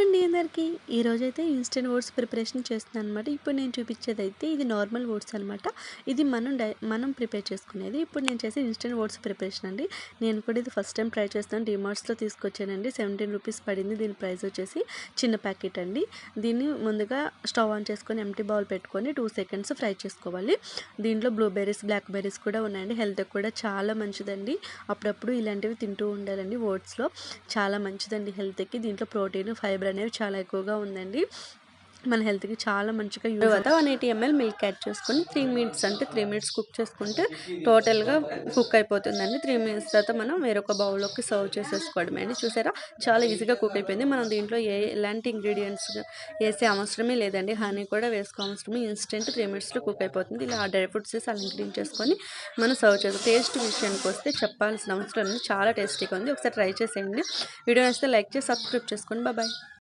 అండి అందరికీ. ఈరోజైతే ఇన్‌స్టంట్ ఓట్స్ ప్రిపరేషన్ చేస్తున్నాననమాట. ఇప్పుడు నేను చూపించేదైతే ఇది నార్మల్ ఓట్స్ అనమాట. ఇది మనం ప్రిపేర్ చేసుకునేది. ఇప్పుడు నేను చేసే ఇన్‌స్టంట్ ఓట్స్ ప్రిపరేషన్ అండి. నేను కూడా ఇది ఫస్ట్ టైం ట్రై చేస్తున్నాను. డీమార్ట్స్‌లో తీసుకొచ్చానండి. 17 రూపీస్ పడింది. దీని ప్రైస్ వచ్చేసి చిన్న ప్యాకెట్ అండి. దీన్ని ముందుగా స్టవ్ ఆన్ చేసుకొని ఎంప్టీ బౌల్ పెట్టుకొని 2 సెకండ్స్ ఫ్రై చేసుకోవాలి. దీంట్లో బ్లూబెర్రీస్, బ్లాక్ బెర్రీస్ కూడా ఉన్నాయండి. హెల్త్‌కి కూడా చాలా మంచిదండి. అప్పుడప్పుడు ఇలాంటివి తింటూ ఉండాలండి. ఓట్స్‌లో చాలా మంచిదండి హెల్త్‌కి. దీంట్లో ప్రోటీన్, ఫైబర్ అనేవి చాలా ఎక్కువగా ఉందండి. మన హెల్త్‌కి చాలా మంచిగా తర్వాత 180 ml మిల్క్ యాడ్ చేసుకొని 3 మినిట్స్ అంటే 3 మినిట్స్ కుక్ చేసుకుంటే టోటల్‌గా కుక్ అయిపోతుందండి. 3 మినిట్స్ తర్వాత మనం వేరొక బౌల్‌లోకి సర్వ్ చేసేసుకోవడమే అండి. చూసారా, చాలా ఈజీగా కుక్ అయిపోయింది. మనం దీంట్లో ఎలాంటి ఇంగ్రీడియెంట్స్ ఏసే అవసరమే లేదండి. హనీ కూడా వేసుకోవసరమే. ఇన్‌స్టంట్ 3 మినిట్స్‌లో కుక్ అయిపోతుంది. ఇలా డ్రై ఫ్రూట్స్ వేసి అలంకరించేసుకొని చేసుకొని మనం సర్వ్ చేసుకోవాలి. టేస్ట్ విషయానికి వస్తే చెప్పాల్సిన అవసరం లేదు. చాలా టేస్టీగా ఉంది. ఒకసారి ట్రై చేసేయండి. వీడియో నచ్చితే లైక్ చేసి సబ్స్క్రైబ్ చేసుకోండి. బాయ్.